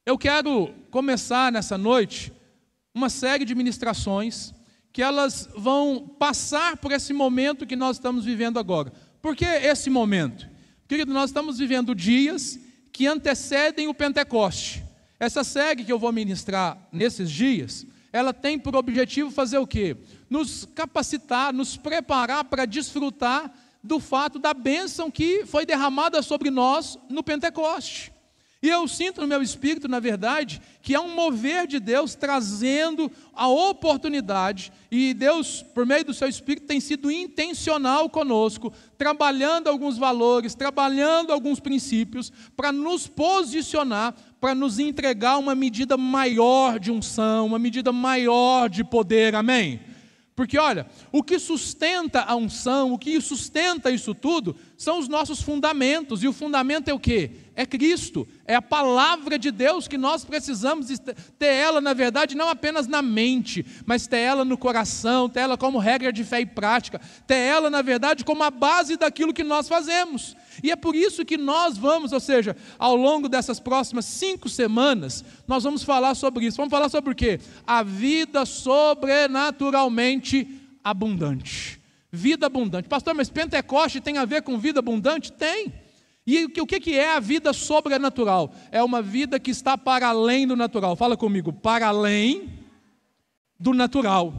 Eu quero começar nessa noite uma série de ministrações que elas vão passar por esse momento que nós estamos vivendo agora. Por que esse momento? Querido, nós estamos vivendo dias que antecedem o Pentecoste. Essa série que eu vou ministrar nesses dias, ela tem por objetivo fazer o quê? Nos capacitar, nos preparar para desfrutar do fato da bênção que foi derramada sobre nós no Pentecoste. E eu sinto no meu espírito, na verdade, que há um mover de Deus trazendo a oportunidade, e Deus, por meio do seu Espírito, tem sido intencional conosco, trabalhando alguns valores, trabalhando alguns princípios, para nos posicionar, para nos entregar uma medida maior de unção, uma medida maior de poder, amém? Porque olha, o que sustenta a unção, o que sustenta isso tudo, são os nossos fundamentos, e o fundamento é o quê? É Cristo, é a palavra de Deus que nós precisamos ter ela, na verdade, não apenas na mente, mas ter ela no coração, ter ela como regra de fé e prática, ter ela, na verdade, como a base daquilo que nós fazemos. E é por isso que nós vamos, ou seja, ao longo dessas próximas 5 semanas, nós vamos falar sobre isso. Vamos falar sobre o quê? A vida sobrenaturalmente abundante. Vida abundante. Pastor, mas Pentecoste tem a ver com vida abundante? Tem. E o que é a vida sobrenatural? É uma vida que está para além do natural. Fala comigo, para além do natural.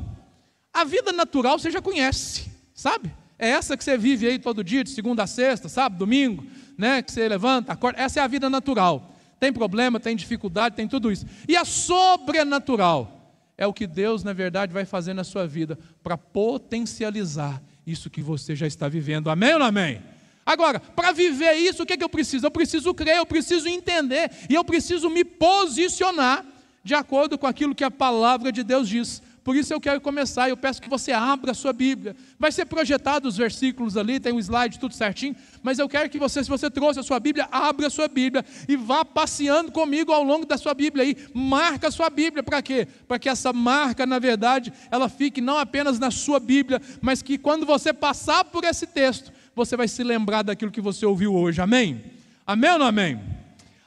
A vida natural você já conhece, sabe? É essa que você vive aí todo dia, de segunda a sexta, sábado, domingo, né? Que você levanta, acorda. Essa é a vida natural. Tem problema, tem dificuldade, tem tudo isso. E a sobrenatural é o que Deus, na verdade, vai fazer na sua vida para potencializar isso que você já está vivendo. Amém ou não amém? Agora, para viver isso, o que eu preciso? Eu preciso crer, eu preciso entender, e eu preciso me posicionar de acordo com aquilo que a palavra de Deus diz. Por isso eu quero começar, eu peço que você abra a sua Bíblia. Vai ser projetado os versículos ali, tem um slide tudo certinho, mas eu quero que você, se você trouxe a sua Bíblia, abra a sua Bíblia e vá passeando comigo ao longo da sua Bíblia aí. Marca a sua Bíblia, para quê? Para que essa marca, na verdade, ela fique não apenas na sua Bíblia, mas que quando você passar por esse texto, você vai se lembrar daquilo que você ouviu hoje, amém? Amém ou não amém?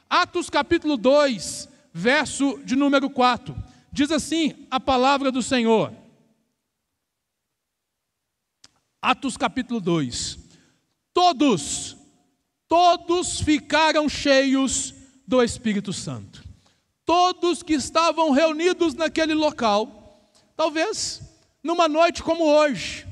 Atos capítulo 2, verso de número 4, diz assim a palavra do Senhor. Atos capítulo 2, todos ficaram cheios do Espírito Santo. Todos que estavam reunidos naquele local, talvez numa noite como hoje,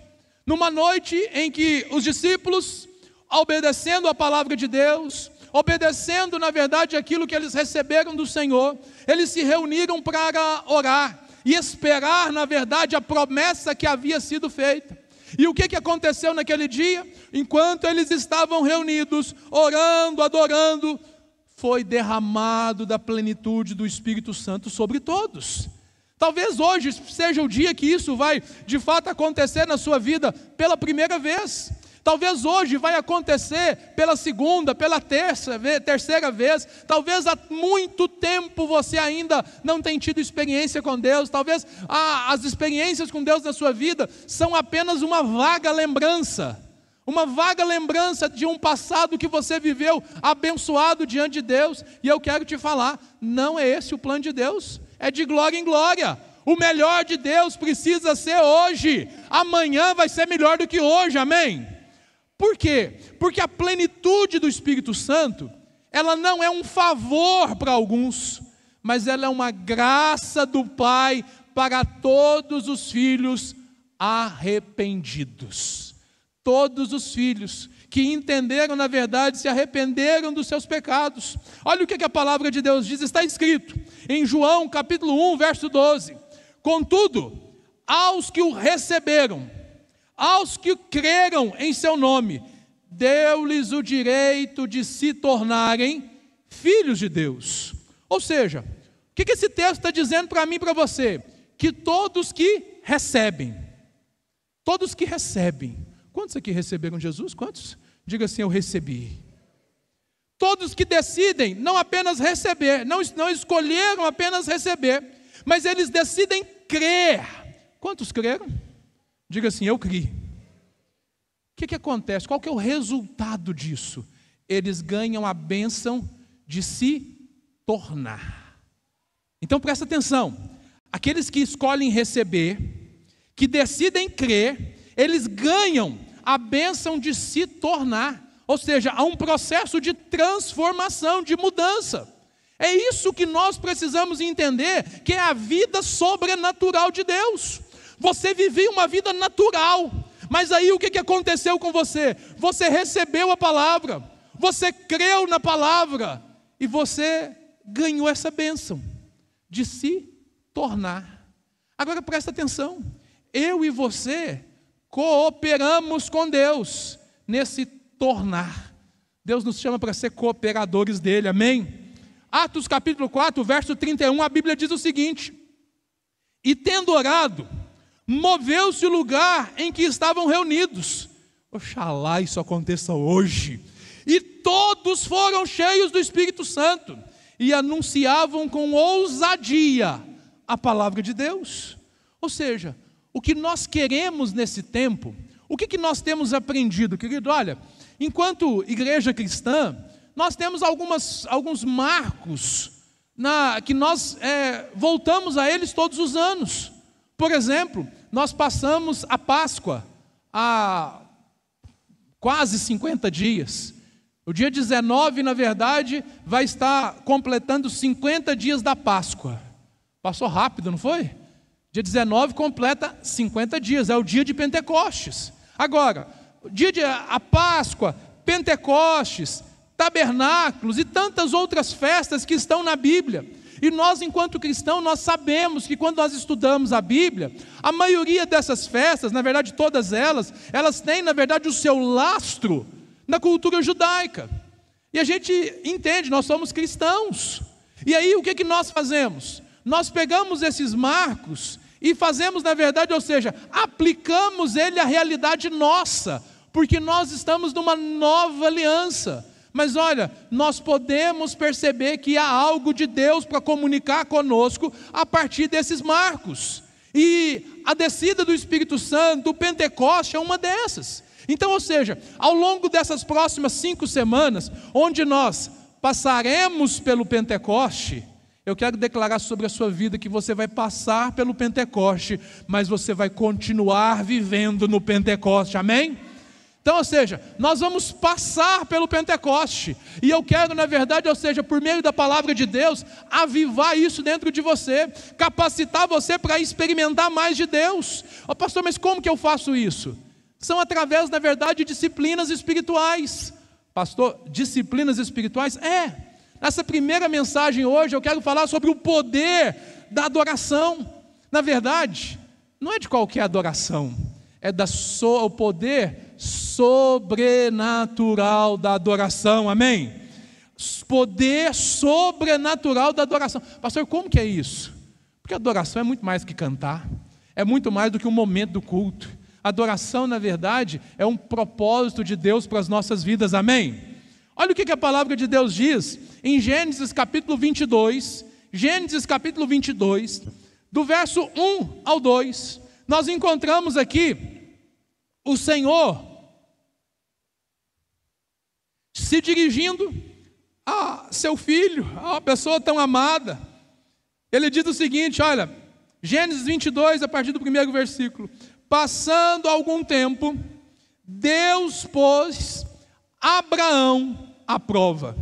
numa noite em que os discípulos, obedecendo a palavra de Deus, obedecendo na verdade aquilo que eles receberam do Senhor, eles se reuniram para orar e esperar na verdade a promessa que havia sido feita. E o que aconteceu naquele dia? Enquanto eles estavam reunidos, orando, adorando, foi derramado da plenitude do Espírito Santo sobre todos. Talvez hoje seja o dia que isso vai de fato acontecer na sua vida pela primeira vez. Talvez hoje vai acontecer pela segunda, pela terceira vez. Talvez há muito tempo você ainda não tenha tido experiência com Deus. Talvez as experiências com Deus na sua vida são apenas uma vaga lembrança. Uma vaga lembrança de um passado que você viveu abençoado diante de Deus. E eu quero te falar, não é esse o plano de Deus. É de glória em glória. O melhor de Deus precisa ser hoje. Amanhã vai ser melhor do que hoje, amém? Por quê? Porque a plenitude do Espírito Santo, ela não é um favor para alguns, mas ela é uma graça do Pai para todos os filhos arrependidos. Todos os filhos que entenderam, na verdade, se arrependeram dos seus pecados. Olha o que a palavra de Deus diz, está escrito em João capítulo 1, verso 12. Contudo, aos que o receberam, aos que creram em seu nome, deu-lhes o direito de se tornarem filhos de Deus. Ou seja, o que esse texto está dizendo para mim e para você? Que todos que recebem, quantos aqui receberam Jesus? Quantos? Diga assim, eu recebi. Todos que decidem não apenas receber, não escolheram apenas receber, mas eles decidem crer. Quantos creram? Diga assim, eu criei. O que acontece? Qual que é o resultado disso? Eles ganham a bênção de se tornar. Então presta atenção, aqueles que escolhem receber, que decidem crer, eles ganham a bênção de se tornar, ou seja, há um processo de transformação, de mudança. É isso que nós precisamos entender, que é a vida sobrenatural de Deus. Você vivia uma vida natural, mas aí o que aconteceu com você? Você recebeu a palavra, você creu na palavra, e você ganhou essa bênção de se tornar. Agora presta atenção, eu e você cooperamos com Deus nesse tornar. Deus nos chama para ser cooperadores dele, amém? Atos capítulo 4, verso 31, a Bíblia diz o seguinte: e tendo orado, moveu-se o lugar em que estavam reunidos. Oxalá isso aconteça hoje. E todos foram cheios do Espírito Santo e anunciavam com ousadia a palavra de Deus. Ou seja, o que nós queremos nesse tempo, o que nós temos aprendido, querido? Olha, enquanto igreja cristã, nós temos alguns marcos que nós voltamos a eles todos os anos. Por exemplo, nós passamos a Páscoa há quase 50 dias. O dia 19, na verdade, vai estar completando 50 dias da Páscoa. Passou rápido, não foi? Dia 19 completa 50 dias, é o dia de Pentecostes. Agora, a Páscoa, Pentecostes, tabernáculos e tantas outras festas que estão na Bíblia. E nós, enquanto cristãos, nós sabemos que quando nós estudamos a Bíblia, a maioria dessas festas, na verdade todas elas têm, na verdade, o seu lastro na cultura judaica. E a gente entende, nós somos cristãos. E aí o que nós fazemos? Nós pegamos esses marcos e fazemos, na verdade, ou seja, aplicamos ele à realidade nossa, porque nós estamos numa nova aliança. Mas olha, nós podemos perceber que há algo de Deus para comunicar conosco a partir desses marcos. E a descida do Espírito Santo, do Pentecoste, é uma dessas. Então, ou seja, ao longo dessas próximas 5 semanas, onde nós passaremos pelo Pentecoste, eu quero declarar sobre a sua vida que você vai passar pelo Pentecoste, mas você vai continuar vivendo no Pentecoste, amém? Então, ou seja, nós vamos passar pelo Pentecoste, e eu quero, na verdade, ou seja, por meio da palavra de Deus, avivar isso dentro de você, capacitar você para experimentar mais de Deus. Pastor, mas como que eu faço isso? São através, na verdade, de disciplinas espirituais. Pastor, disciplinas espirituais? Nessa primeira mensagem hoje, eu quero falar sobre o poder da adoração. Na verdade, não é de qualquer adoração, é o poder sobrenatural da adoração, amém? Poder sobrenatural da adoração. Pastor, como que é isso? Porque adoração é muito mais que cantar, é muito mais do que um momento do culto. Adoração, na verdade, é um propósito de Deus para as nossas vidas, amém? Olha o que a palavra de Deus diz em Gênesis capítulo 22, do verso 1 ao 2, nós encontramos aqui o Senhor se dirigindo a seu filho, a uma pessoa tão amada. Ele diz o seguinte, olha, Gênesis 22, a partir do primeiro versículo: passando algum tempo, Deus pôs Abraão à prova,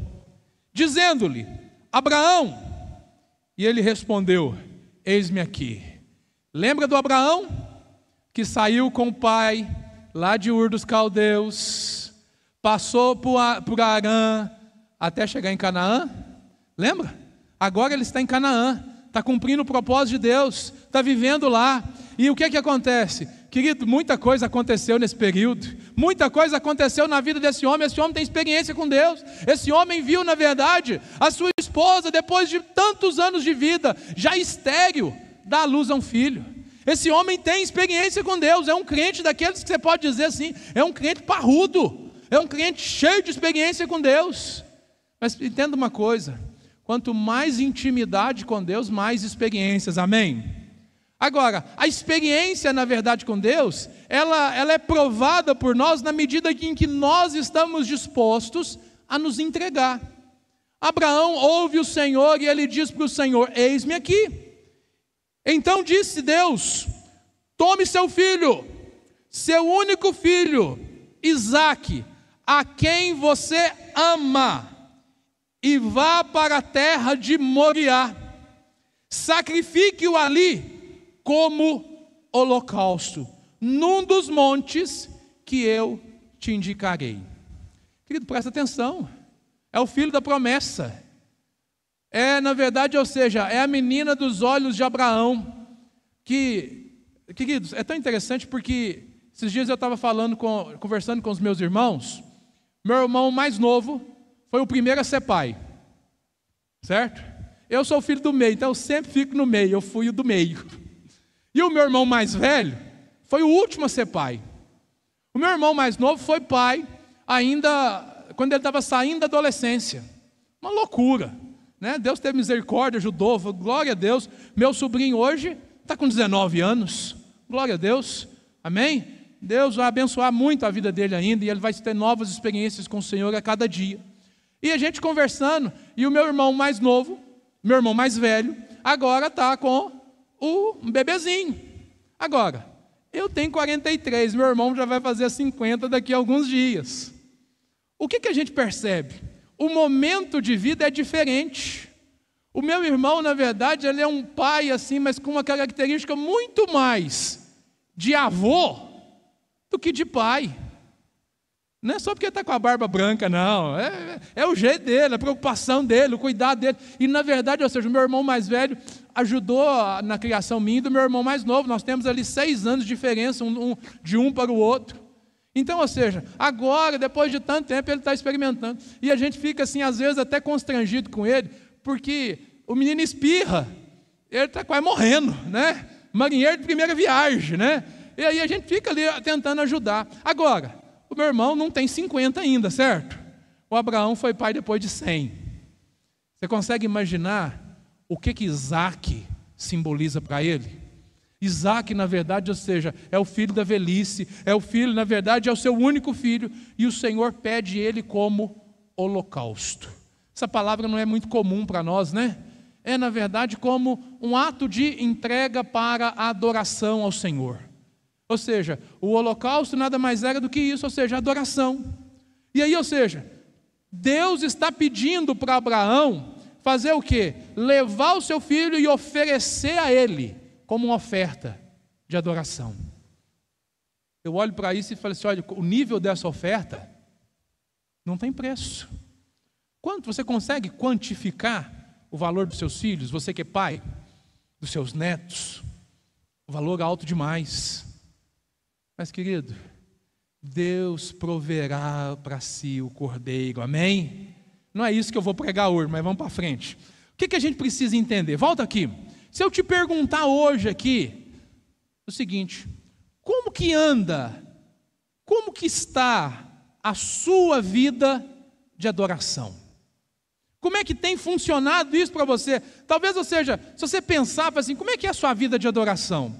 dizendo-lhe: Abraão, e ele respondeu: eis-me aqui. Lembra do Abraão que saiu com o pai lá de Ur dos Caldeus, passou por Harã até chegar em Canaã? Lembra? Agora ele está em Canaã, está cumprindo o propósito de Deus, está vivendo lá. E o que acontece? Querido, muita coisa aconteceu nesse período, muita coisa aconteceu na vida desse homem. Esse homem tem experiência com Deus, esse homem viu, na verdade, a sua esposa, depois de tantos anos de vida, já estéril, dar à luz a um filho. Esse homem tem experiência com Deus, é um crente daqueles que você pode dizer assim, é um crente parrudo, é um crente cheio de experiência com Deus. Mas entenda uma coisa, quanto mais intimidade com Deus, mais experiências, amém? Agora, a experiência, na verdade, com Deus, ela é provada por nós na medida em que nós estamos dispostos a nos entregar. Abraão ouve o Senhor e ele diz para o Senhor: eis-me aqui. Então disse Deus: tome seu filho, seu único filho, Isaque, a quem você ama, e vá para a terra de Moriá. Sacrifique-o ali como holocausto, num dos montes que eu te indicarei. Querido, presta atenção. É o filho da promessa. Na verdade, ou seja, é a menina dos olhos de Abraão. Queridos, é tão interessante porque esses dias eu estava conversando com os meus irmãos. Meu irmão mais novo foi o primeiro a ser pai. Certo? Eu sou o filho do meio, então eu sempre fico no meio, eu fui o do meio. E o meu irmão mais velho foi o último a ser pai. O meu irmão mais novo foi pai ainda quando ele estava saindo da adolescência. Uma loucura, né? Deus teve misericórdia, ajudou, glória a Deus. Meu sobrinho hoje está com 19 anos, glória a Deus, amém? Deus vai abençoar muito a vida dele ainda, e ele vai ter novas experiências com o Senhor a cada dia. E a gente conversando, e o meu irmão mais novo, meu irmão mais velho, agora está com um bebezinho. Agora, eu tenho 43, meu irmão já vai fazer 50 daqui a alguns dias. O que a gente percebe? O momento de vida é diferente. O meu irmão, na verdade, ele é um pai assim, mas com uma característica muito mais de avô do que de pai. Não é só porque ele está com a barba branca, não. É o jeito dele, a preocupação dele, o cuidado dele. E, na verdade, ou seja, o meu irmão mais velho ajudou na criação minha e do meu irmão mais novo. Nós temos ali 6 anos de diferença de um para o outro. Então, ou seja, agora, depois de tanto tempo, ele está experimentando. E a gente fica, assim, às vezes até constrangido com ele, porque o menino espirra, ele está quase morrendo, né? Marinheiro de primeira viagem, né? E aí a gente fica ali tentando ajudar. Agora, o meu irmão não tem 50 ainda, certo? O Abraão foi pai depois de 100. Você consegue imaginar o que Isaque simboliza para ele? Isaque, na verdade, ou seja, é o filho da velhice, é o filho, na verdade, é o seu único filho, e o Senhor pede ele como holocausto. Essa palavra não é muito comum para nós, né? É, na verdade, como um ato de entrega para a adoração ao Senhor. Ou seja, o holocausto nada mais era do que isso, ou seja, adoração. E aí, ou seja, Deus está pedindo para Abraão fazer o quê? Levar o seu filho e oferecer a ele como uma oferta de adoração. Eu olho para isso e falo assim, olha, o nível dessa oferta não tem preço. Quanto você consegue quantificar o valor dos seus filhos? Você que é pai, dos seus netos, o valor é alto demais. Mas, querido, Deus proverá para si o cordeiro, amém? Não é isso que eu vou pregar hoje, mas vamos para frente. O que a gente precisa entender? Volta aqui. Se eu te perguntar hoje aqui, o seguinte: como que anda, como que está a sua vida de adoração? Como é que tem funcionado isso para você? Talvez, ou seja, se você pensar assim, como é que é a sua vida de adoração?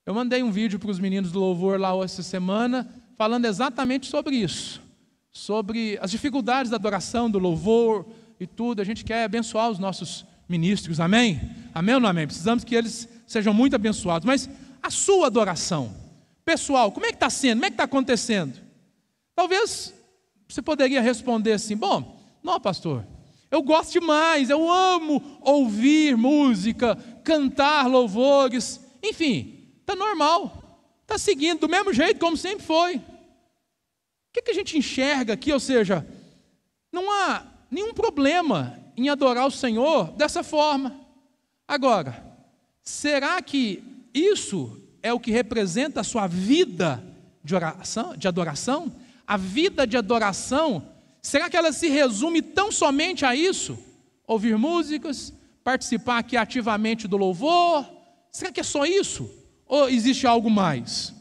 Eu mandei um vídeo para os meninos do louvor lá essa semana, falando exatamente sobre isso, sobre as dificuldades da adoração, do louvor e tudo. A gente quer abençoar os nossos ministros, amém? Amém ou não amém? Precisamos que eles sejam muito abençoados. Mas a sua adoração pessoal, como é que está sendo? Como é que está acontecendo? Talvez você poderia responder assim, bom, não, pastor, eu gosto demais, eu amo ouvir música, cantar louvores, enfim, está normal, está seguindo do mesmo jeito como sempre foi. O que a gente enxerga aqui? Ou seja, não há nenhum problema em adorar o Senhor dessa forma. Agora, será que isso é o que representa a sua vida de adoração? A vida de adoração, será que ela se resume tão somente a isso? Ouvir músicas, participar aqui ativamente do louvor? Será que é só isso? Ou existe algo mais?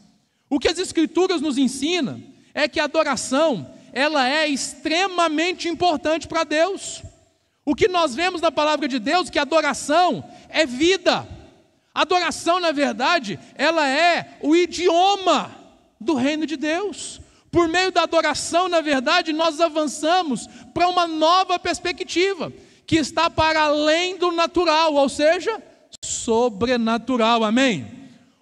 O que as Escrituras nos ensinam é que a adoração, ela é extremamente importante para Deus. O que nós vemos na palavra de Deus, que a adoração é vida. A adoração, na verdade, ela é o idioma do reino de Deus. Por meio da adoração, na verdade, nós avançamos para uma nova perspectiva, que está para além do natural, ou seja, sobrenatural, amém?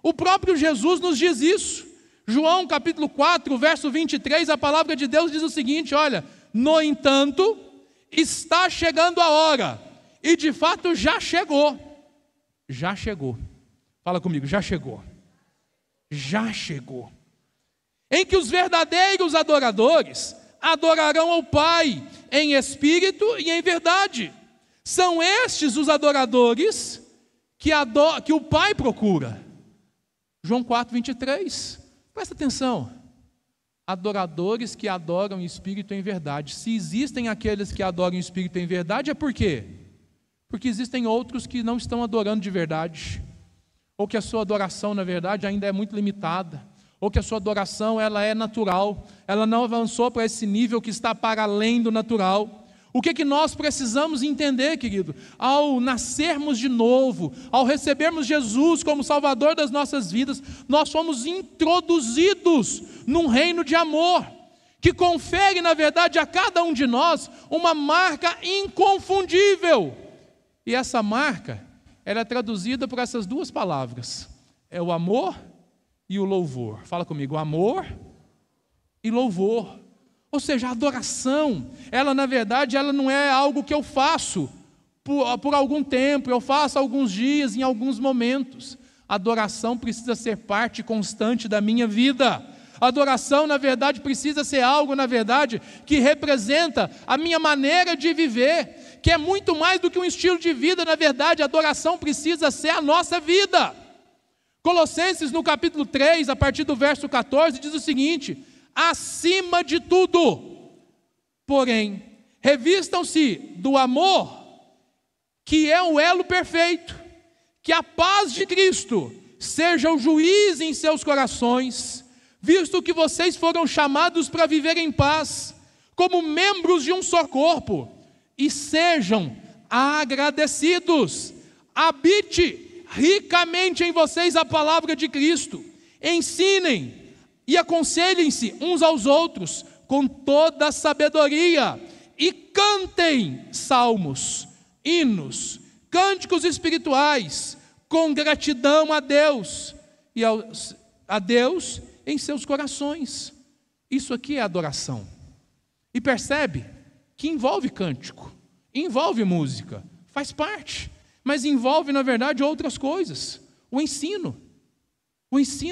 O próprio Jesus nos diz isso. João capítulo 4, verso 23, a palavra de Deus diz o seguinte, olha: no entanto, está chegando a hora, e de fato já chegou. Já chegou. Fala comigo, já chegou. Já chegou. Em que os verdadeiros adoradores adorarão ao Pai em espírito e em verdade. São estes os adoradores que o Pai procura. João 4, 23. Presta atenção. Adoradores que adoram em espírito e em verdade. Se existem aqueles que adoram em espírito e em verdade, é por quê? Porque existem outros que não estão adorando de verdade, ou que a sua adoração, na verdade, ainda é muito limitada, ou que a sua adoração ela é natural, ela não avançou para esse nível que está para além do natural. O que nós precisamos entender, querido? Ao nascermos de novo, ao recebermos Jesus como Salvador das nossas vidas, nós somos introduzidos num reino de amor, que confere, na verdade, a cada um de nós uma marca inconfundível. E essa marca, ela é traduzida por essas duas palavras, é o amor e o louvor. Fala comigo, amor e louvor. Ou seja, a adoração, ela na verdade, ela não é algo que eu faço por algum tempo, eu faço alguns dias, em alguns momentos. A adoração precisa ser parte constante da minha vida. A adoração, na verdade, precisa ser algo, na verdade, que representa a minha maneira de viver, que é muito mais do que um estilo de vida, na verdade, a adoração precisa ser a nossa vida. Colossenses, no capítulo 3, a partir do verso 14, diz o seguinte: acima de tudo, porém, revistam-se do amor, que é o elo perfeito, que a paz de Cristo seja o juiz em seus corações, visto que vocês foram chamados para viver em paz, como membros de um só corpo, e sejam agradecidos. Habite ricamente em vocês a palavra de Cristo, ensinem e aconselhem-se uns aos outros com toda a sabedoria, e cantem salmos, hinos, cânticos espirituais, com gratidão a Deus e a Deus em seus corações. Isso aqui é adoração. E percebe que envolve cântico, envolve música, faz parte, mas envolve na verdade outras coisas. O ensino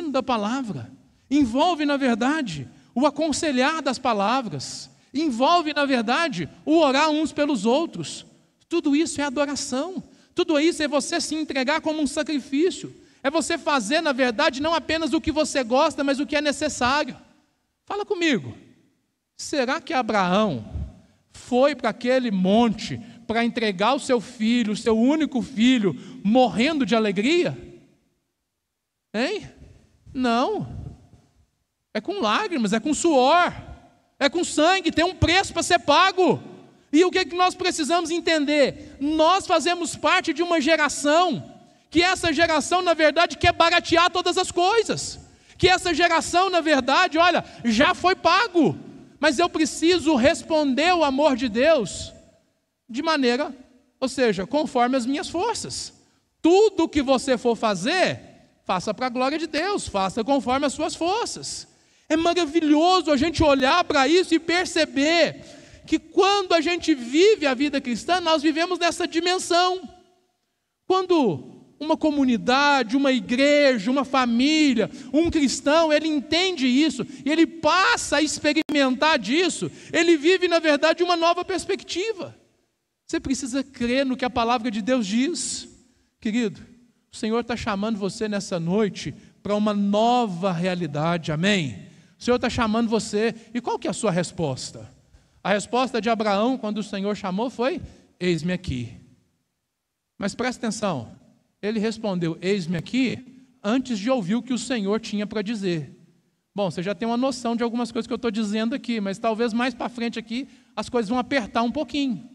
da palavra, envolve na verdade o aconselhar das palavras, envolve na verdade o orar uns pelos outros. Tudo isso é adoração, tudo isso é você se entregar como um sacrifício, é você fazer na verdade não apenas o que você gosta, mas o que é necessário. Fala comigo, será que Abraão foi para aquele monte para entregar o seu filho, o seu único filho, morrendo de alegria? Hein? Não. É com lágrimas, é com suor, é com sangue, tem um preço para ser pago. E o que nós precisamos entender? Nós fazemos parte de uma geração, que essa geração, na verdade, quer baratear todas as coisas. Que essa geração, na verdade, olha, já foi pago, mas eu preciso responder o amor de Deus de maneira, ou seja, conforme as minhas forças. Tudo que você for fazer, faça para a glória de Deus, faça conforme as suas forças. É maravilhoso a gente olhar para isso e perceber que quando a gente vive a vida cristã, nós vivemos nessa dimensão. Quando uma comunidade, uma igreja, uma família, um cristão, ele entende isso, e ele passa a experimentar disso, ele vive, na verdade, uma nova perspectiva. Você precisa crer no que a palavra de Deus diz. Querido, o Senhor está chamando você nessa noite para uma nova realidade, amém? O Senhor está chamando você, e qual que é a sua resposta? A resposta de Abraão, quando o Senhor chamou, foi: eis-me aqui. Mas presta atenção, ele respondeu: eis-me aqui, antes de ouvir o que o Senhor tinha para dizer. Bom, você já tem uma noção de algumas coisas que eu estou dizendo aqui, mas talvez mais para frente aqui, as coisas vão apertar um pouquinho.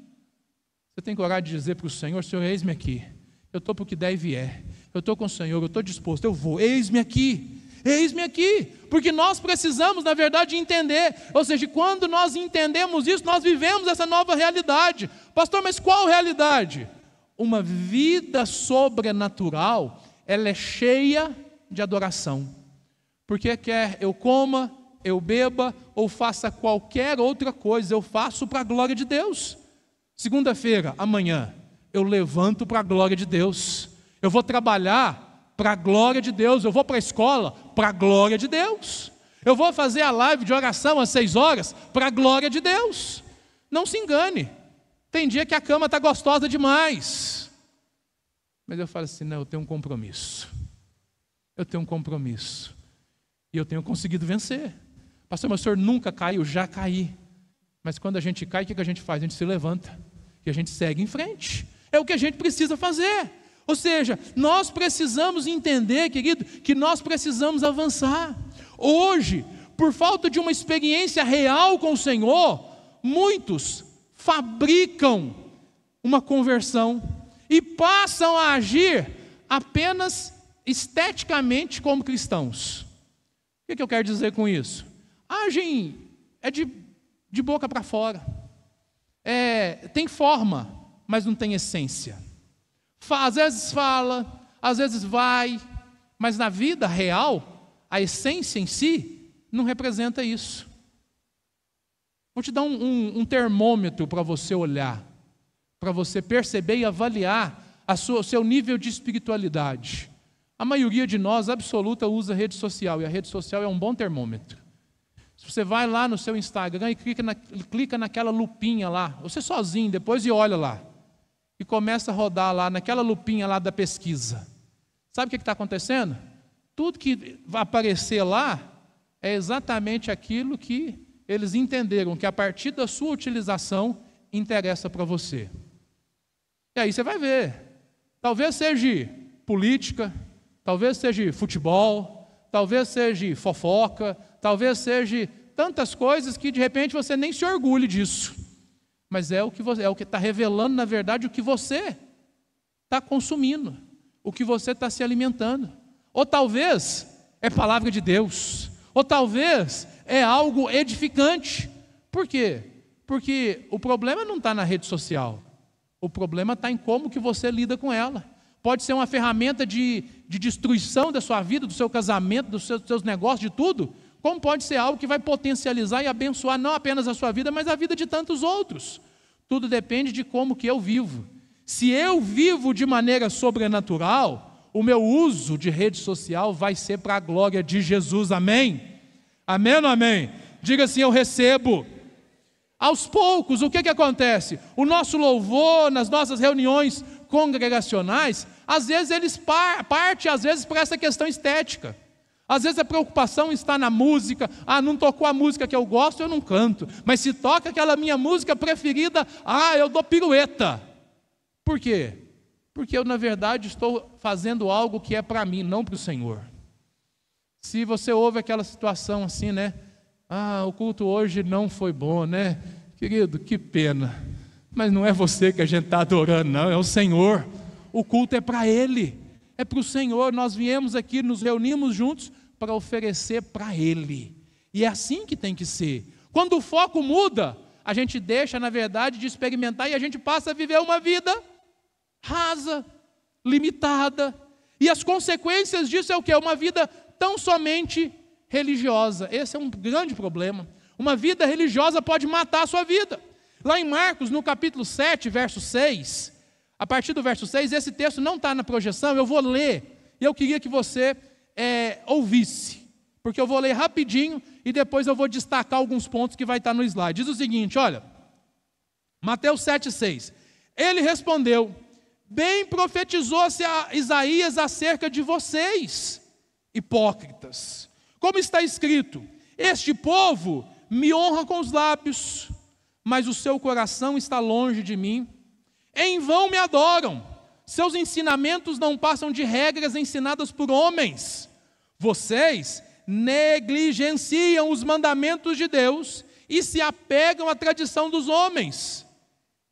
Você tem coragem de dizer para o Senhor: Senhor, eis-me aqui, eu estou para o que der e vier, eu estou com o Senhor, eu estou disposto, eu vou, eis-me aqui, Eis-me aqui, porque nós precisamos, na verdade, entender, ou seja, quando nós entendemos isso, nós vivemos essa nova realidade. Pastor, mas qual realidade? Uma vida sobrenatural, ela é cheia de adoração, porque quer eu coma, eu beba, ou faça qualquer outra coisa, eu faço para a glória de Deus. Segunda-feira, amanhã, eu levanto para a glória de Deus, eu vou trabalhar para a glória de Deus, eu vou para a escola para a glória de Deus, eu vou fazer a live de oração às 6 horas para a glória de Deus. Não se engane, tem dia que a cama está gostosa demais, mas eu falo assim, não, eu tenho um compromisso, e eu tenho conseguido vencer. Pastor, mas o senhor nunca caiu? Já caí, mas quando a gente cai, o que a gente faz? A gente se levanta, e a gente segue em frente, é o que a gente precisa fazer. Ou seja, nós precisamos entender, querido, que nós precisamos avançar. Hoje, por falta de uma experiência real com o Senhor, muitos fabricam uma conversão e passam a agir apenas esteticamente como cristãos. O que eu quero dizer com isso? Agem de boca para fora, tem forma, mas não tem essência. Às vezes fala, às vezes vai, mas na vida real, a essência em si não representa isso. Vou te dar um termômetro para você olhar, para você perceber e avaliar o seu nível de espiritualidade. A maioria de nós, absoluta, usa rede social, e a rede social é um bom termômetro. Se você vai lá no seu Instagram e clica naquela lupinha lá, você sozinho depois, e olha lá, e começa a rodar lá naquela lupinha lá da pesquisa. Sabe o que está acontecendo? Tudo que vai aparecer lá é exatamente aquilo que eles entenderam, que a partir da sua utilização interessa para você. E aí você vai ver, talvez seja política, talvez seja futebol, talvez seja fofoca, talvez seja tantas coisas que de repente você nem se orgulhe disso. Mas é o que está revelando, na verdade, o que você está consumindo, o que você está se alimentando. Ou talvez é palavra de Deus, ou talvez é algo edificante. Por quê? Porque o problema não está na rede social, o problema está em como que você lida com ela. Pode ser uma ferramenta de destruição da sua vida, do seu casamento, dos seus negócios, de tudo, como pode ser algo que vai potencializar e abençoar não apenas a sua vida, mas a vida de tantos outros. Tudo depende de como que eu vivo. Se eu vivo de maneira sobrenatural, o meu uso de rede social vai ser para a glória de Jesus, amém? Amém ou não amém? Diga assim, eu recebo. Aos poucos, o que acontece? O nosso louvor, nas nossas reuniões congregacionais, às vezes eles partem, às vezes, para essa questão estética. Às vezes a preocupação está na música, não tocou a música que eu gosto, eu não canto, mas se toca aquela minha música preferida, eu dou pirueta. Por quê? Porque eu, na verdade, estou fazendo algo que é para mim, não para o Senhor. Se você ouve aquela situação assim, né? O culto hoje não foi bom, né? Querido, que pena, mas não é você que a gente está adorando, não, é o Senhor. O culto é para Ele, é para o Senhor. Nós viemos aqui, nos reunimos juntos para oferecer para Ele, e é assim que tem que ser. Quando o foco muda, a gente deixa, na verdade, de experimentar, e a gente passa a viver uma vida rasa, limitada, e as consequências disso é o quê? Uma vida tão somente religiosa. Esse é um grande problema. Uma vida religiosa pode matar a sua vida. Lá em Marcos, no capítulo 7, verso 6, a partir do verso 6, esse texto não está na projeção, eu vou ler, e eu queria que você ouvisse, porque eu vou ler rapidinho, e depois eu vou destacar alguns pontos que vai estar no slide. Diz o seguinte, olha, Mateus 7, 6, ele respondeu, bem profetizou-se a Isaías acerca de vocês, hipócritas, como está escrito, este povo me honra com os lábios, mas o seu coração está longe de mim, em vão me adoram, seus ensinamentos não passam de regras ensinadas por homens, vocês negligenciam os mandamentos de Deus e se apegam à tradição dos homens,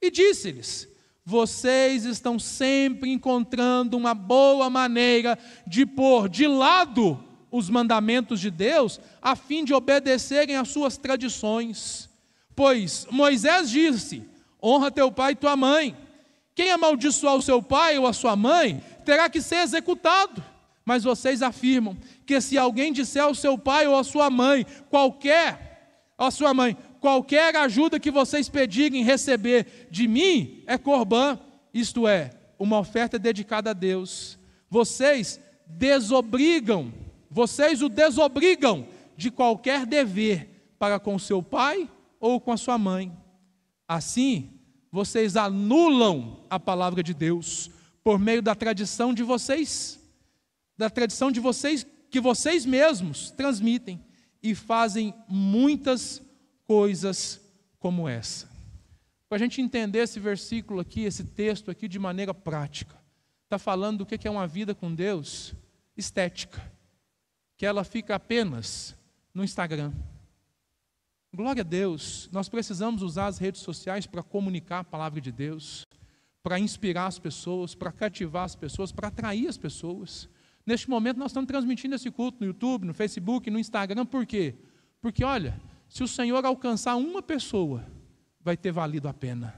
e disse-lhes, vocês estão sempre encontrando uma boa maneira de pôr de lado os mandamentos de Deus a fim de obedecerem às suas tradições. Pois Moisés disse: honra teu pai e tua mãe. Quem amaldiçoar o seu pai ou a sua mãe terá que ser executado. Mas vocês afirmam que se alguém disser ao seu pai ou à sua mãe, qualquer ajuda que vocês pedirem receber de mim é corbã, isto é, uma oferta dedicada a Deus. Vocês o desobrigam de qualquer dever para com seu pai ou com a sua mãe. Assim, vocês anulam a palavra de Deus por meio da tradição de vocês que vocês mesmos transmitem e fazem muitas coisas como essa. Para a gente entender esse versículo aqui, esse texto aqui de maneira prática, está falando do que é uma vida com Deus estética, que ela fica apenas no Instagram. Glória a Deus, nós precisamos usar as redes sociais para comunicar a palavra de Deus, para inspirar as pessoas, para cativar as pessoas, para atrair as pessoas. Neste momento nós estamos transmitindo esse culto no YouTube, no Facebook, no Instagram, por quê? Porque olha, se o Senhor alcançar uma pessoa, vai ter valido a pena,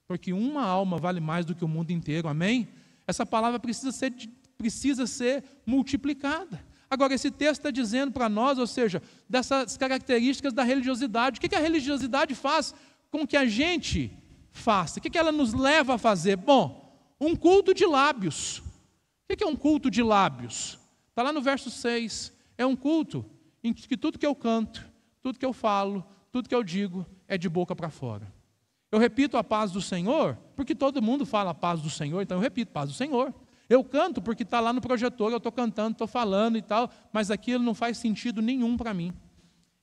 porque uma alma vale mais do que o mundo inteiro, amém? Essa palavra precisa ser multiplicada. Agora, esse texto está dizendo para nós, ou seja, dessas características da religiosidade. O que a religiosidade faz com que a gente faça? O que ela nos leva a fazer? Bom, um culto de lábios. O que é um culto de lábios? Está lá no verso 6. É um culto em que tudo que eu canto, tudo que eu falo, tudo que eu digo é de boca para fora. Eu repito a paz do Senhor, porque todo mundo fala a paz do Senhor, então eu repito, paz do Senhor. Eu canto porque está lá no projetor, eu estou cantando, estou falando e tal, mas aquilo não faz sentido nenhum para mim.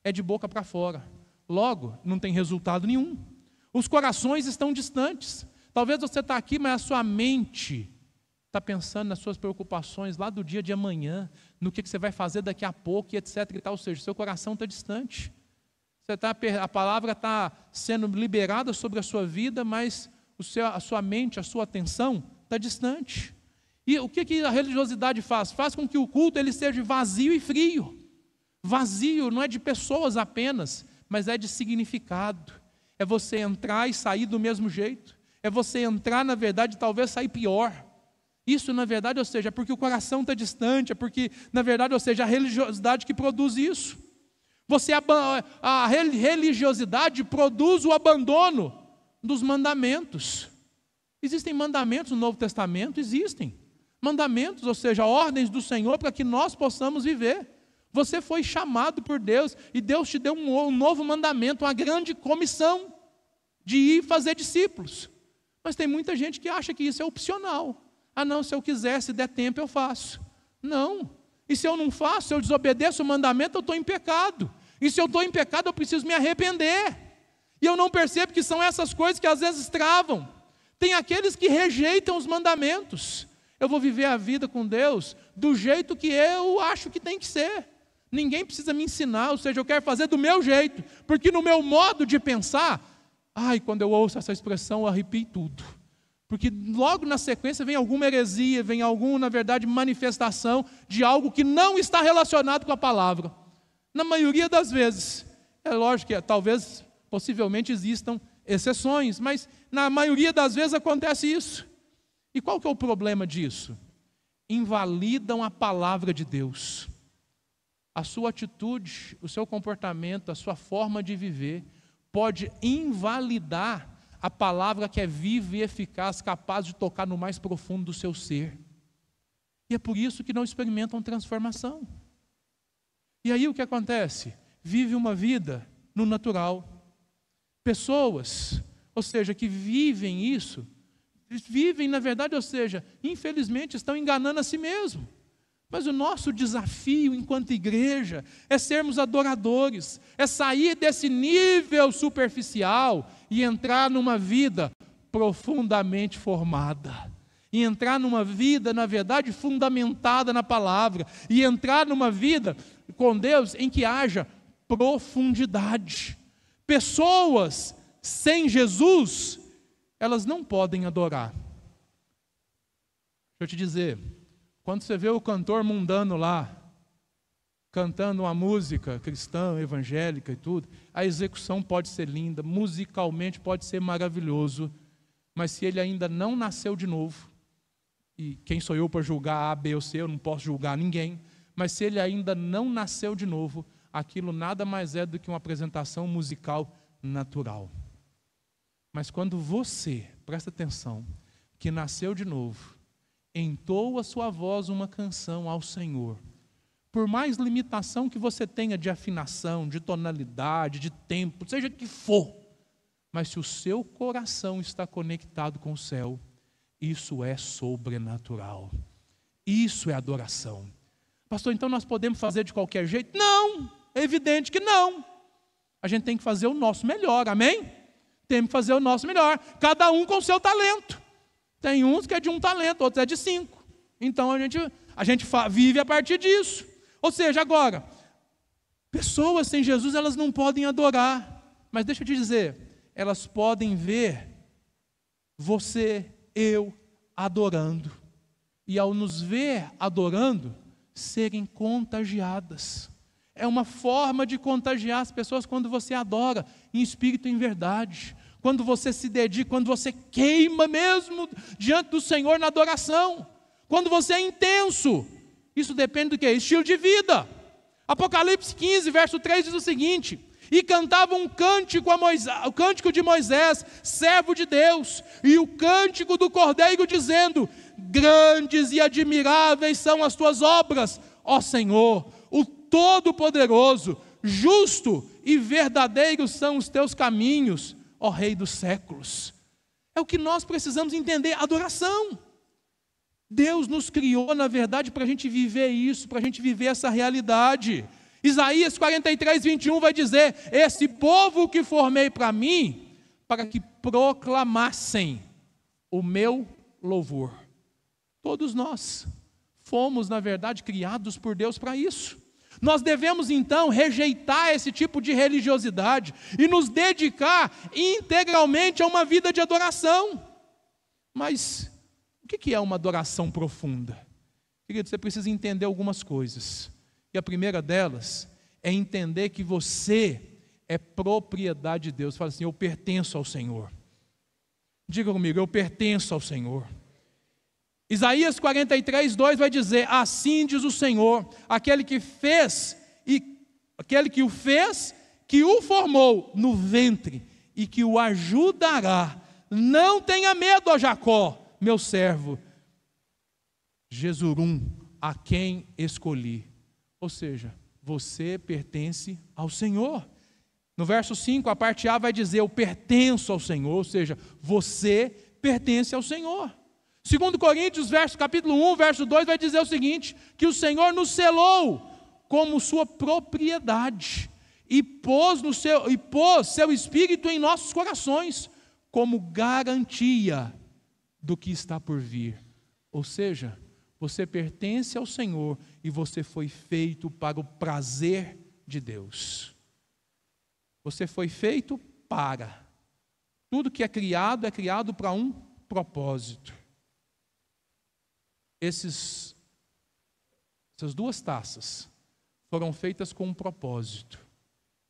É de boca para fora. Logo, não tem resultado nenhum. Os corações estão distantes. Talvez você está aqui, mas a sua mente está pensando nas suas preocupações lá do dia de amanhã, no que você vai fazer daqui a pouco, e etc. E tal. Ou seja, seu coração está distante. A palavra está sendo liberada sobre a sua vida, mas a sua mente, a sua atenção está distante. E o que a religiosidade faz? Faz com que o culto ele seja vazio e frio. Vazio não é de pessoas apenas, mas é de significado. É você entrar e sair do mesmo jeito. É você entrar, na verdade, talvez sair pior. Isso, na verdade, ou seja, é porque o coração está distante, é porque, na verdade, ou seja, a religiosidade que produz isso. A religiosidade produz o abandono dos mandamentos. Existem mandamentos no Novo Testamento? Existem. Mandamentos, ou seja, ordens do Senhor para que nós possamos viver. Você foi chamado por Deus e Deus te deu um novo mandamento, uma grande comissão de ir fazer discípulos. Mas tem muita gente que acha que isso é opcional. Ah não, se eu quiser, se der tempo eu faço. Não. E se eu não faço, se eu desobedeço o mandamento, eu estou em pecado. E se eu estou em pecado, eu preciso me arrepender. E eu não percebo que são essas coisas que às vezes travam. Tem aqueles que rejeitam os mandamentos. Eu vou viver a vida com Deus do jeito que eu acho que tem que ser. Ninguém precisa me ensinar, ou seja, eu quero fazer do meu jeito, porque no meu modo de pensar, quando eu ouço essa expressão, eu arrepio tudo. Porque logo na sequência vem alguma heresia, vem alguma, na verdade, manifestação de algo que não está relacionado com a palavra. Na maioria das vezes, é lógico que talvez, possivelmente existam exceções, mas na maioria das vezes acontece isso. E qual que é o problema disso? Invalidam a palavra de Deus. A sua atitude, o seu comportamento, a sua forma de viver pode invalidar a palavra que é viva e eficaz, capaz de tocar no mais profundo do seu ser. E é por isso que não experimentam transformação. E aí o que acontece? Vive uma vida no natural. Pessoas, ou seja, que vivem isso, vivem, na verdade, ou seja, infelizmente estão enganando a si mesmo. Mas o nosso desafio enquanto igreja é sermos adoradores, é sair desse nível superficial e entrar numa vida profundamente formada. E entrar numa vida, na verdade, fundamentada na palavra. E entrar numa vida com Deus em que haja profundidade. Pessoas sem Jesus, elas não podem adorar. Deixa eu te dizer, quando você vê o cantor mundano lá, cantando uma música cristã, evangélica e tudo, a execução pode ser linda, musicalmente pode ser maravilhoso, mas se ele ainda não nasceu de novo, e quem sou eu para julgar A, B ou C, eu não posso julgar ninguém, mas se ele ainda não nasceu de novo, aquilo nada mais é do que uma apresentação musical natural. Mas quando você, presta atenção, que nasceu de novo, entoa a sua voz uma canção ao Senhor, por mais limitação que você tenha de afinação, de tonalidade, de tempo, seja o que for, mas se o seu coração está conectado com o céu, isso é sobrenatural. Isso é adoração. Pastor, então nós podemos fazer de qualquer jeito? Não, é evidente que não. A gente tem que fazer o nosso melhor, amém? Temos que fazer o nosso melhor, cada um com o seu talento. Tem uns que é de 1 talento, outros é de 5. Então a gente vive a partir disso. Ou seja, agora, pessoas sem Jesus, elas não podem adorar. Mas deixa eu te dizer, elas podem ver você, eu, adorando. E ao nos ver adorando, serem contagiadas. É uma forma de contagiar as pessoas quando você adora, em espírito e em verdade. Quando você se dedica, quando você queima mesmo diante do Senhor na adoração. Quando você é intenso. Isso depende do quê? Estilo de vida. Apocalipse 15, verso 3 diz o seguinte: e cantava um cântico a Moisés, o cântico de Moisés, servo de Deus, e o cântico do Cordeiro, dizendo: grandes e admiráveis são as tuas obras, ó Senhor, o Todo-Poderoso, justo e verdadeiro são os teus caminhos, ó Rei dos séculos. É o que nós precisamos entender, adoração. Deus nos criou, na verdade, para a gente viver isso, para a gente viver essa realidade. Isaías 43, 21 vai dizer: esse povo que formei para mim, para que proclamassem o meu louvor. Todos nós fomos, na verdade, criados por Deus para isso. Nós devemos, então, rejeitar esse tipo de religiosidade e nos dedicar integralmente a uma vida de adoração. Mas o que é uma adoração profunda? Querido, você precisa entender algumas coisas. E a primeira delas é entender que você é propriedade de Deus. Fala assim: eu pertenço ao Senhor. Diga comigo: eu pertenço ao Senhor. Isaías 43, 2 vai dizer: assim diz o Senhor, aquele que o fez, que o formou no ventre e que o ajudará. Não tenha medo, ó Jacó, meu servo, Jesurum, a quem escolhi. Ou seja, você pertence ao Senhor. No verso 5, a parte A vai dizer: eu pertenço ao Senhor, ou seja, você pertence ao Senhor. 2 Coríntios, capítulo 1, verso 2, vai dizer o seguinte: que o Senhor nos selou como sua propriedade e pôs seu Espírito em nossos corações como garantia do que está por vir. Ou seja, você pertence ao Senhor e você foi feito para o prazer de Deus. Você foi feito para. Tudo que é criado para um propósito. Essas 2 taças foram feitas com um propósito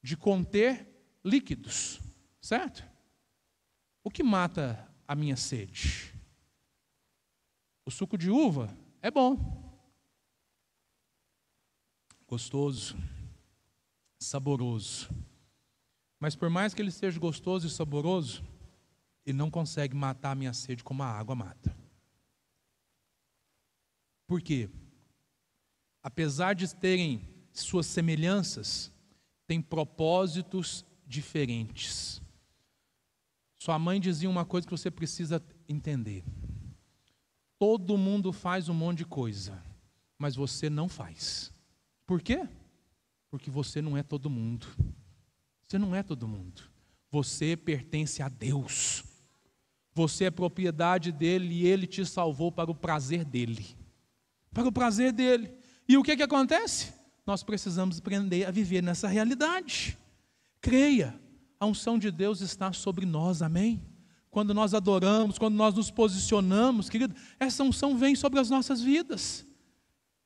de conter líquidos, certo? O que mata a minha sede? O suco de uva é bom, gostoso, saboroso, mas por mais que ele seja gostoso e saboroso, ele não consegue matar a minha sede como a água mata. Por quê? Apesar de terem suas semelhanças, têm propósitos diferentes. Sua mãe dizia uma coisa que você precisa entender: todo mundo faz um monte de coisa, mas você não faz. Por quê? Porque você não é todo mundo. Você não é todo mundo. Você pertence a Deus. Você é propriedade dele e ele te salvou para o prazer dele. Para o prazer dele. E o que acontece? Nós precisamos aprender a viver nessa realidade. Creia, a unção de Deus está sobre nós, amém? Quando nós adoramos, quando nós nos posicionamos, querido, essa unção vem sobre as nossas vidas.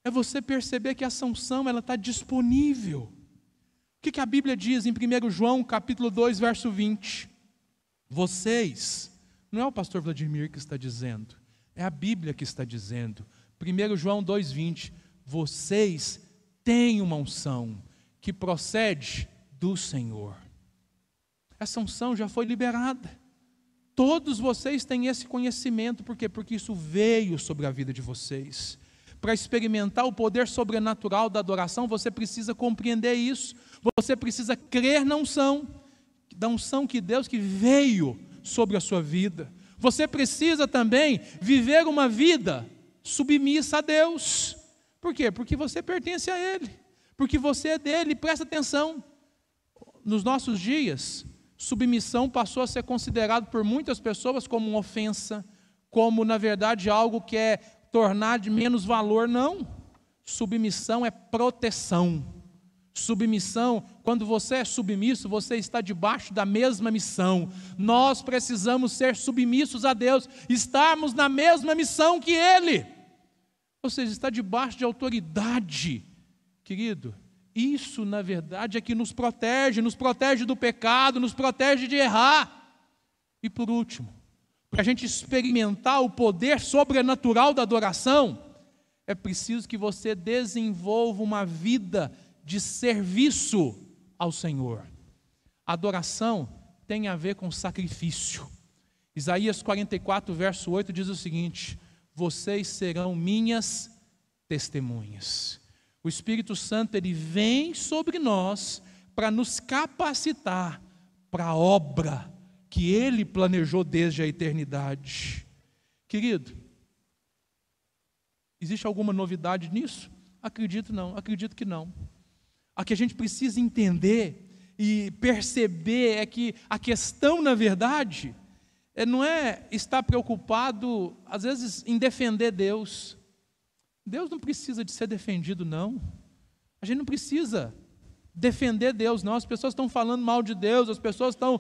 É você perceber que essa unção está disponível. O que a Bíblia diz em 1 João capítulo 2, verso 20? Vocês, não é o pastor Vladimir que está dizendo, é a Bíblia que está dizendo. 1 João 2, 20. Vocês têm uma unção que procede do Senhor. Essa unção já foi liberada. Todos vocês têm esse conhecimento. Por quê? Porque isso veio sobre a vida de vocês. Para experimentar o poder sobrenatural da adoração, você precisa compreender isso. Você precisa crer na unção, da unção que Deus que veio sobre a sua vida. Você precisa também viver uma vida submissa a Deus. Por quê? Porque você pertence a Ele. Porque você é dele. Presta atenção. Nos nossos dias, submissão passou a ser considerado por muitas pessoas como uma ofensa, como, na verdade, algo que é tornar de menos valor. Não. Submissão é proteção. Submissão, quando você é submisso, você está debaixo da mesma missão. Nós precisamos ser submissos a Deus, estarmos na mesma missão que Ele. Ou seja, está debaixo de autoridade. Querido, isso na verdade é que nos protege do pecado, nos protege de errar. E por último, para a gente experimentar o poder sobrenatural da adoração, é preciso que você desenvolva uma vida de serviço ao Senhor. A adoração tem a ver com sacrifício. Isaías 44, verso 8 diz o seguinte: vocês serão minhas testemunhas. O Espírito Santo, ele vem sobre nós para nos capacitar para a obra que Ele planejou desde a eternidade. Querido, existe alguma novidade nisso? Acredito que não. O que a gente precisa entender e perceber é que a questão, na verdade, não é estar preocupado, às vezes, em defender Deus. Deus não precisa de ser defendido, não. A gente não precisa defender Deus, não. As pessoas estão falando mal de Deus, as pessoas estão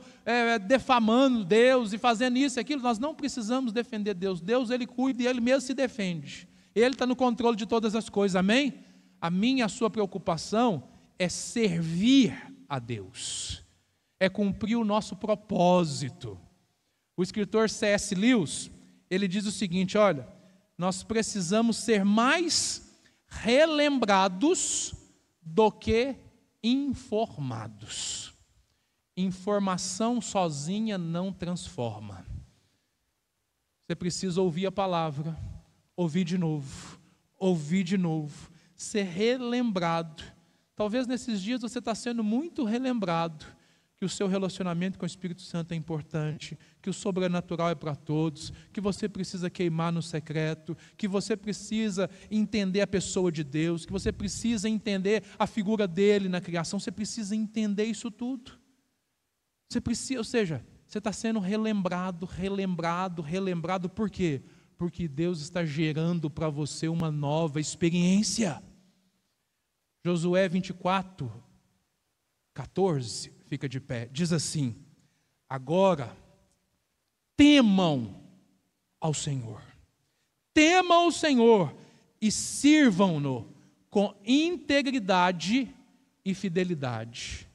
defamando Deus e fazendo isso e aquilo. Nós não precisamos defender Deus. Deus, Ele cuida e Ele mesmo se defende. Ele está no controle de todas as coisas, amém? A minha e a sua preocupação é servir a Deus, é cumprir o nosso propósito. O escritor C.S. Lewis, ele diz o seguinte: olha, nós precisamos ser mais relembrados do que informados. Informação sozinha não transforma. Você precisa ouvir a palavra, ouvir de novo, ser relembrado. Talvez nesses dias você está sendo muito relembrado que o seu relacionamento com o Espírito Santo é importante, que o sobrenatural é para todos, que você precisa queimar no secreto, que você precisa entender a pessoa de Deus, que você precisa entender a figura dele na criação. Você precisa entender isso tudo. Você precisa, ou seja, você está sendo relembrado. Por quê? Porque Deus está gerando para você uma nova experiência. Josué 24, 14, fica de pé, diz assim: agora temam ao Senhor e sirvam-no com integridade e fidelidade.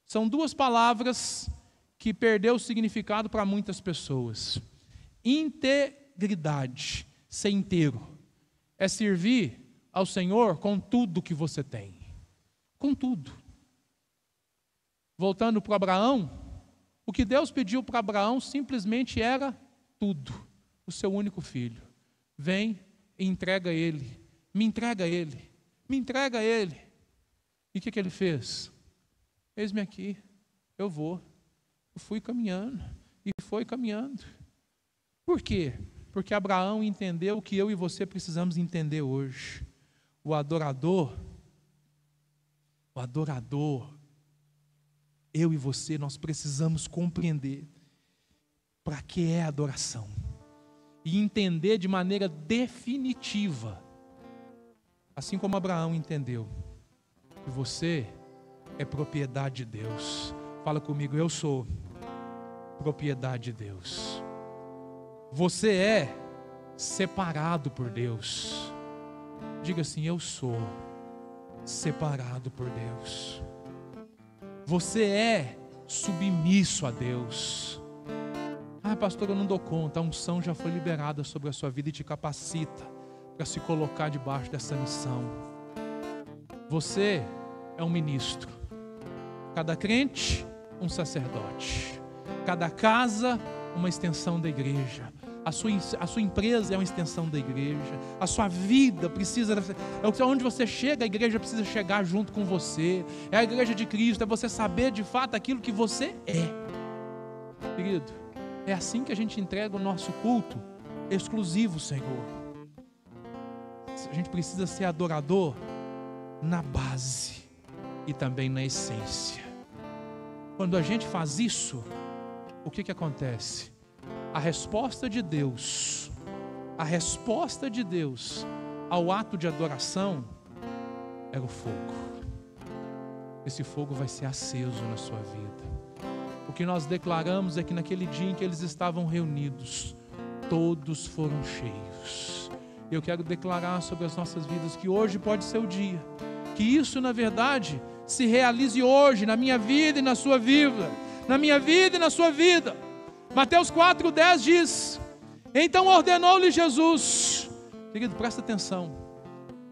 São duas palavras que perdeu o significado para muitas pessoas. Integridade, ser inteiro, é servir ao Senhor com tudo que você tem. Com tudo. Voltando para Abraão, o que Deus pediu para Abraão simplesmente era tudo. O seu único filho. Vem e entrega ele. Me entrega ele. Me entrega ele. E o que ele fez? Eis-me aqui. Eu vou. Eu fui caminhando. E foi caminhando. Por quê? Porque Abraão entendeu o que eu e você precisamos entender hoje. O adorador, eu e você, nós precisamos compreender para que é a adoração e entender de maneira definitiva, assim como Abraão entendeu, que você é propriedade de Deus. Fala comigo: eu sou propriedade de Deus. Você é separado por Deus. Diga assim: eu sou separado por Deus. Você é submisso a Deus. Ah, pastor, eu não dou conta. A unção já foi liberada sobre a sua vida e te capacita para se colocar debaixo dessa missão. Você é um ministro. Cada crente, um sacerdote. Cada casa, uma extensão da igreja. A sua empresa é uma extensão da igreja. A sua vida precisa... onde você chega, a igreja precisa chegar junto com você. É a igreja de Cristo. É você saber de fato aquilo que você é. Querido, é assim que a gente entrega o nosso culto exclusivo, Senhor. A gente precisa ser adorador na base e também na essência. Quando a gente faz isso, o que acontece? A resposta de Deus ao ato de adoração é o fogo. Esse fogo vai ser aceso na sua vida. O que nós declaramos é que naquele dia em que eles estavam reunidos, todos foram cheios. Eu quero declarar sobre as nossas vidas que hoje pode ser o dia, que isso na verdade se realize hoje na minha vida e na sua vida, na minha vida e na sua vida. Mateus 4:10 diz: então ordenou-lhe Jesus. Querido, presta atenção,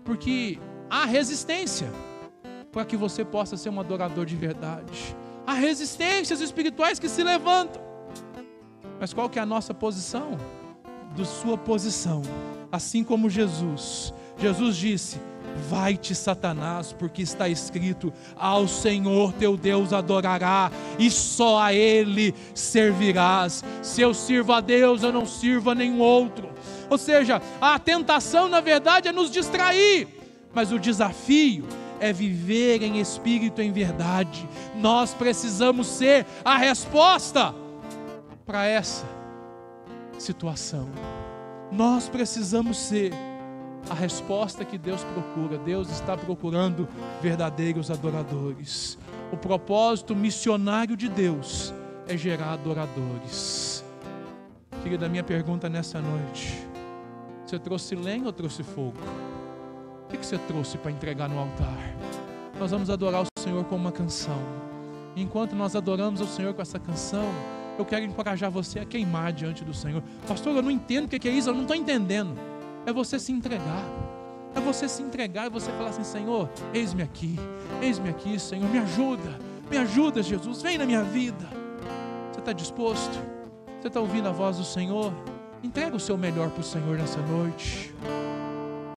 porque há resistência para que você possa ser um adorador de verdade. Há resistências espirituais que se levantam. Mas qual que é a nossa posição? Da sua posição. Assim como Jesus disse: vai-te, Satanás, porque está escrito: ao Senhor teu Deus adorará e só a Ele servirás. Se eu sirvo a Deus, eu não sirvo a nenhum outro. Ou seja, a tentação na verdade é nos distrair, mas o desafio é viver em espírito, em verdade. Nós precisamos ser a resposta para essa situação. Nós precisamos ser a resposta que Deus procura. Deus está procurando verdadeiros adoradores. O propósito missionário de Deus é gerar adoradores. Querida, a minha pergunta nessa noite: você trouxe lenha ou trouxe fogo? O que você trouxe para entregar no altar? Nós vamos adorar o Senhor com uma canção. Enquanto nós adoramos o Senhor com essa canção, eu quero encorajar você a queimar diante do Senhor. Pastor, eu não entendo o que é isso, eu não estou entendendo. É você se entregar. É você se entregar e você falar assim: Senhor, eis-me aqui, Senhor, me ajuda, Jesus, vem na minha vida. Você está disposto? Você está ouvindo a voz do Senhor? Entrega o seu melhor para o Senhor nessa noite.